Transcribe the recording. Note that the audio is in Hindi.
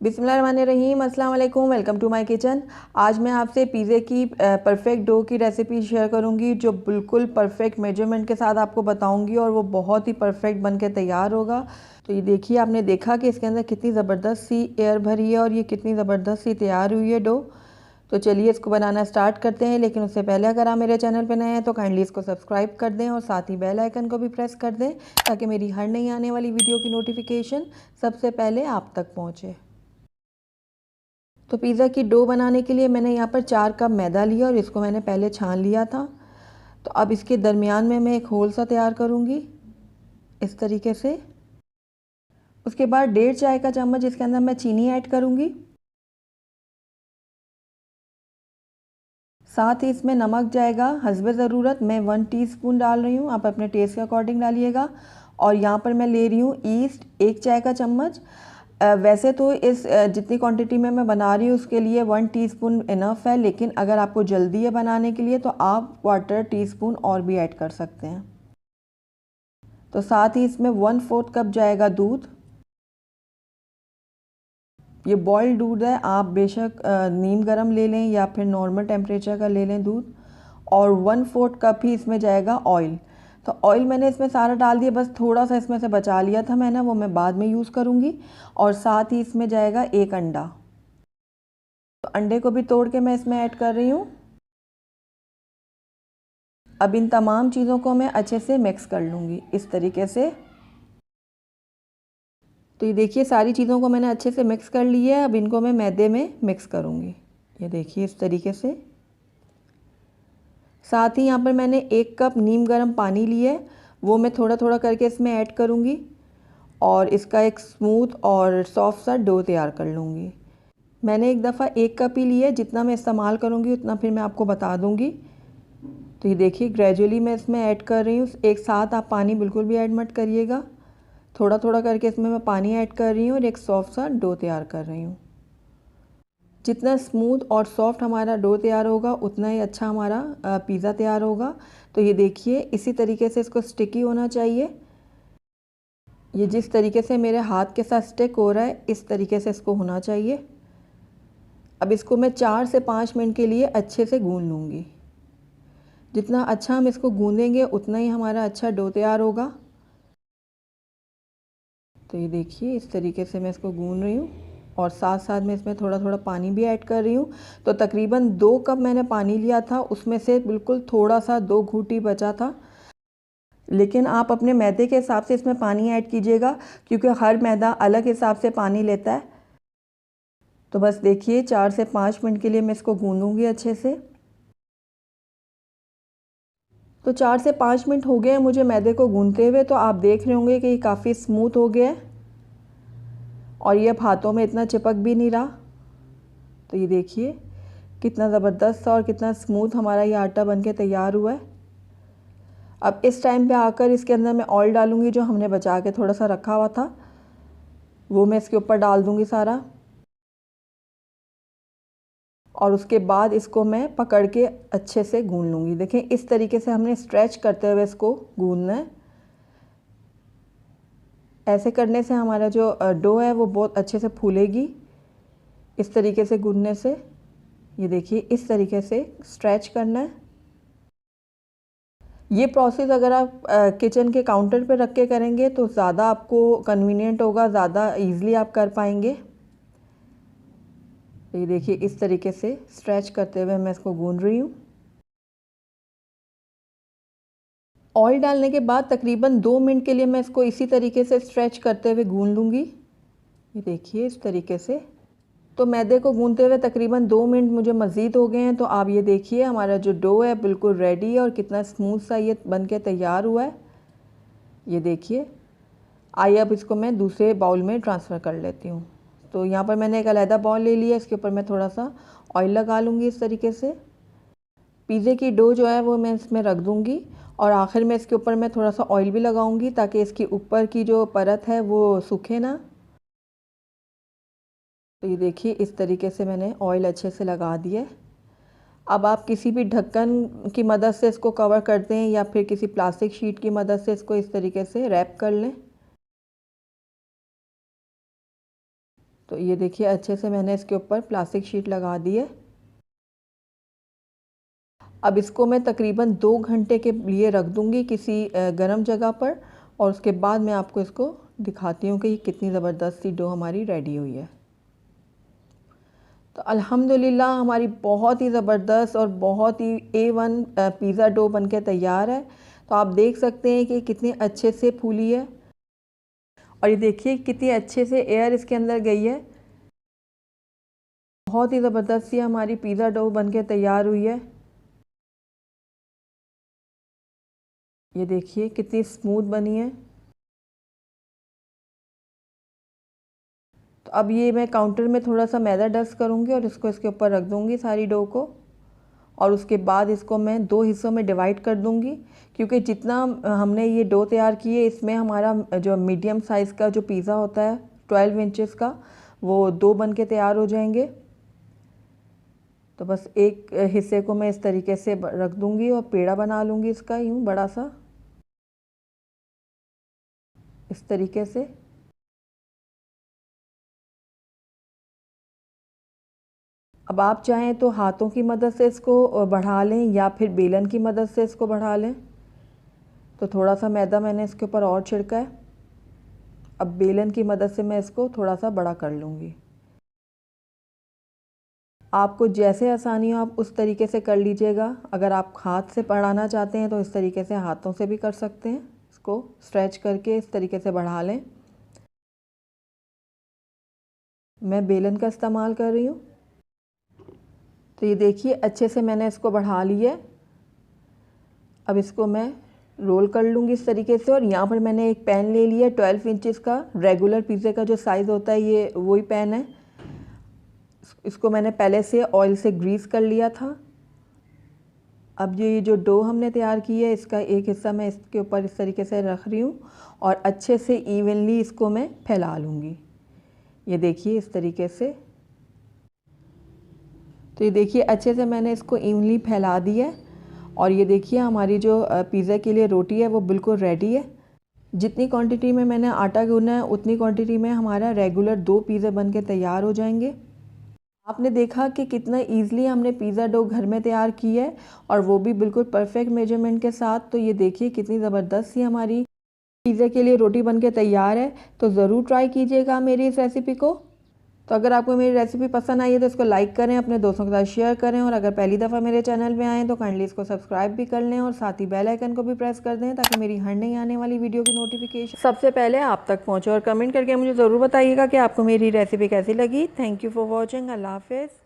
बिस्मिल्लाहिर्रहमानिर्रहीम, अस्सलाम वालेकुम। Welcome to my kitchen. आज मैं आपसे पिज़्ज़े की परफेक्ट डो की रेसिपी शेयर करूंगी जो बिल्कुल परफेक्ट मेजरमेंट के साथ आपको बताऊंगी और वो बहुत ही परफेक्ट बन के तैयार होगा। तो ये देखिए, आपने देखा कि इसके अंदर कितनी ज़बरदस्त सी एयर भरी है और ये कितनी ज़बरदस्त सी तैयार हुई है डो। तो चलिए इसको बनाना स्टार्ट करते हैं, लेकिन उससे पहले अगर आप मेरे चैनल पर नए हैं तो काइंडली इसको सब्सक्राइब कर दें और साथ ही बेल आइकन को भी प्रेस कर दें ताकि मेरी हर नई आने वाली वीडियो की नोटिफिकेशन सबसे पहले आप तक पहुँचे। तो पिज़्ज़ा की डो बनाने के लिए मैंने यहाँ पर 4 कप मैदा लिया और इसको मैंने पहले छान लिया था। तो अब इसके दरमियान में मैं एक होल सा तैयार करूँगी इस तरीके से। उसके बाद 1.5 चाय का चम्मच इसके अंदर मैं चीनी ऐड करूँगी। साथ ही इसमें नमक जाएगा हस्बे ज़रूरत। मैं 1 टीस्पून डाल रही हूँ, आप अपने टेस्ट के अकॉर्डिंग डालिएगा। और यहाँ पर मैं ले रही हूँ ईस्ट 1 चाय का चम्मच। वैसे तो इस जितनी क्वांटिटी में मैं बना रही हूँ उसके लिए 1 टीस्पून इनफ है, लेकिन अगर आपको जल्दी है बनाने के लिए तो आप 1/4 टीस्पून और भी ऐड कर सकते हैं। तो साथ ही इसमें 1/4 कप जाएगा दूध। ये बॉइल्ड दूध है, आप बेशक नीम गर्म ले लें या फिर नॉर्मल टेम्परेचर का ले लें दूध। और 1/4 कप ही इसमें जाएगा ऑयल। तो ऑयल मैंने इसमें सारा डाल दिया, बस थोड़ा सा इसमें से बचा लिया था मैंने, वो मैं बाद में यूज़ करूँगी। और साथ ही इसमें जाएगा 1 अंडा। तो अंडे को भी तोड़ के मैं इसमें ऐड कर रही हूँ। अब इन तमाम चीज़ों को मैं अच्छे से मिक्स कर लूँगी इस तरीके से। तो ये देखिए, सारी चीज़ों को मैंने अच्छे से मिक्स कर लिया है। अब इनको मैं मैदे में मिक्स करूँगी, ये देखिए इस तरीके से। साथ ही यहाँ पर मैंने 1 कप नीम गर्म पानी लिया है, वो मैं थोड़ा थोड़ा करके इसमें ऐड करूँगी और इसका एक स्मूथ और सॉफ्ट सा डो तैयार कर लूँगी। मैंने एक दफ़ा 1 कप ही लिया है, जितना मैं इस्तेमाल करूँगी उतना फिर मैं आपको बता दूँगी। तो ये देखिए, ग्रेजुअली मैं इसमें ऐड कर रही हूँ। एक साथ आप पानी बिल्कुल भी ऐड मत करिएगा, थोड़ा थोड़ा करके इसमें मैं पानी ऐड कर रही हूँ और एक सॉफ्ट सा डो तैयार कर रही हूँ। जितना स्मूथ और सॉफ्ट हमारा डो तैयार होगा उतना ही अच्छा हमारा पिज़्ज़ा तैयार होगा। तो ये देखिए, इसी तरीके से इसको स्टिकी होना चाहिए। ये जिस तरीके से मेरे हाथ के साथ स्टिक हो रहा है इस तरीके से इसको होना चाहिए। अब इसको मैं 4 से 5 मिनट के लिए अच्छे से गूंद लूँगी। जितना अच्छा हम इसको गूंदेंगे उतना ही हमारा अच्छा डो तैयार होगा। तो ये देखिए, इस तरीके से मैं इसको गूंद रही हूँ और साथ साथ में इसमें थोड़ा थोड़ा पानी भी ऐड कर रही हूँ। तो तकरीबन 2 कप मैंने पानी लिया था, उसमें से बिल्कुल थोड़ा सा 2 घूंटी बचा था। लेकिन आप अपने मैदे के हिसाब से इसमें पानी ऐड कीजिएगा, क्योंकि हर मैदा अलग हिसाब से पानी लेता है। तो बस देखिए, 4 से 5 मिनट के लिए मैं इसको गूंदूँगी अच्छे से। तो 4 से 5 मिनट हो गए हैं मुझे मैदे को गूंदते हुए। तो आप देख रहे होंगे कि ये काफ़ी स्मूथ हो गया है और ये अब हाथों में इतना चिपक भी नहीं रहा। तो ये देखिए कितना ज़बरदस्त और कितना स्मूथ हमारा ये आटा बनके तैयार हुआ है। अब इस टाइम पे आकर इसके अंदर मैं ऑयल डालूँगी, जो हमने बचा के थोड़ा सा रखा हुआ था वो मैं इसके ऊपर डाल दूँगी सारा। और उसके बाद इसको मैं पकड़ के अच्छे से गूंद लूँगी। देखें, इस तरीके से हमने स्ट्रेच करते हुए इसको गूंदना है। ऐसे करने से हमारा जो डो है वो बहुत अच्छे से फूलेगी, इस तरीके से गूंदने से। ये देखिए, इस तरीके से स्ट्रेच करना है। ये प्रोसेस अगर आप किचन के काउंटर पर रख के करेंगे तो ज़्यादा आपको कन्वीनियंट होगा, ज़्यादा इजीली आप कर पाएंगे। तो ये देखिए, इस तरीके से स्ट्रेच करते हुए मैं इसको गूंद रही हूँ। ऑयल डालने के बाद तकरीबन 2 मिनट के लिए मैं इसको इसी तरीके से स्ट्रेच करते हुए गूंद लूँगी। ये देखिए इस तरीके से। तो मैदे को गूंदते हुए तकरीबन 2 मिनट मुझे मज़ीद हो गए हैं। तो आप ये देखिए, हमारा जो डो है बिल्कुल रेडी है और कितना स्मूथ सा ये बन के तैयार हुआ है। ये देखिए, आइए अब इसको मैं दूसरे बाउल में ट्रांसफ़र कर लेती हूँ। तो यहाँ पर मैंने एक अलहदा बाउल ले लिया, इसके ऊपर मैं थोड़ा सा ऑयल लगा लूँगी इस तरीके से। पिज़्ज़े की डो जो है वो मैं इसमें रख दूँगी और आखिर में इसके ऊपर मैं थोड़ा सा ऑयल भी लगाऊंगी ताकि इसकी ऊपर की जो परत है वो सूखे ना। तो ये देखिए, इस तरीके से मैंने ऑयल अच्छे से लगा दिया है। अब आप किसी भी ढक्कन की मदद से इसको कवर कर दें या फिर किसी प्लास्टिक शीट की मदद से इसको इस तरीके से रैप कर लें। तो ये देखिए अच्छे से मैंने इसके ऊपर प्लास्टिक शीट लगा दी है। अब इसको मैं तकरीबन 2 घंटे के लिए रख दूँगी किसी गर्म जगह पर, और उसके बाद मैं आपको इसको दिखाती हूँ कि ये कितनी ज़बरदस्त सी डो हमारी रेडी हुई है। तो अल्हम्दुलिल्लाह हमारी बहुत ही ज़बरदस्त और बहुत ही A1 पिज़्ज़ा डो बनके तैयार है। तो आप देख सकते हैं कि कितने अच्छे से फूली है, और ये देखिए कितनी अच्छे से एयर इसके अंदर गई है। बहुत ही ज़बरदस्त सी हमारी पिज़्ज़ा डो बनके तैयार हुई है। ये देखिए कितनी स्मूथ बनी है। तो अब ये मैं काउंटर में थोड़ा सा मैदा डस्ट करूँगी और इसको इसके ऊपर रख दूँगी सारी डो को, और उसके बाद इसको मैं 2 हिस्सों में डिवाइड कर दूँगी, क्योंकि जितना हमने ये डो तैयार की है इसमें हमारा जो मीडियम साइज़ का जो पिज़्ज़ा होता है 12 इंचेस का, वो 2 बन के तैयार हो जाएंगे। तो बस एक हिस्से को मैं इस तरीके से रख दूँगी और पेड़ा बना लूँगी इसका यूँ बड़ा सा, इस तरीके से। अब आप चाहें तो हाथों की मदद से इसको बढ़ा लें या फिर बेलन की मदद से इसको बढ़ा लें। तो थोड़ा सा मैदा मैंने इसके ऊपर और छिड़का है। अब बेलन की मदद से मैं इसको थोड़ा सा बड़ा कर लूँगी। आपको जैसे आसानी हो आप उस तरीके से कर लीजिएगा। अगर आप हाथ से बढ़ाना चाहते हैं तो इस तरीके से हाथों से भी कर सकते हैं। इसको स्ट्रेच करके इस तरीके से बढ़ा लें। मैं बेलन का इस्तेमाल कर रही हूँ। तो ये देखिए अच्छे से मैंने इसको बढ़ा लिया है। अब इसको मैं रोल कर लूँगी इस तरीके से, और यहाँ पर मैंने एक पैन ले लिया 12 इंचेस का। रेगुलर पिज़्ज़े का जो साइज़ होता है ये वही पैन है। इसको मैंने पहले से ऑयल से ग्रीस कर लिया था। अब ये जो डो हमने तैयार की है इसका एक हिस्सा मैं इसके ऊपर इस तरीके से रख रही हूँ, और अच्छे से इवनली इसको मैं फैला लूँगी। ये देखिए इस तरीके से। तो ये देखिए अच्छे से मैंने इसको इवनली फैला दिया है, और ये देखिए हमारी जो पिज़्ज़ा के लिए रोटी है वो बिल्कुल रेडी है। जितनी क्वांटिटी में मैंने आटा गूंना है उतनी क्वांटिटी में हमारा रेगुलर 2 पिज़्ज़ा बन के तैयार हो जाएंगे। आपने देखा कि कितना ईज़िली हमने पिज़्ज़ा डो घर में तैयार की है, और वो भी बिल्कुल परफेक्ट मेजरमेंट के साथ। तो ये देखिए कितनी ज़बरदस्त सी हमारी पिज़्ज़ा के लिए रोटी बन के तैयार है। तो ज़रूर ट्राई कीजिएगा मेरी इस रेसिपी को। तो अगर आपको मेरी रेसिपी पसंद आई है तो इसको लाइक करें, अपने दोस्तों के साथ शेयर करें, और अगर पहली दफ़ा मेरे चैनल में आएँ तो काइंडली इसको सब्सक्राइब भी कर लें, और साथ ही बेल आइकन को भी प्रेस कर दें ताकि मेरी हर नई आने वाली वीडियो की नोटिफिकेशन सबसे पहले आप तक पहुँचे। और कमेंट करके मुझे ज़रूर बताइएगा कि आपको मेरी रेसिपी कैसी लगी। Thank you for watching. अल्लाह हाफ़िज़।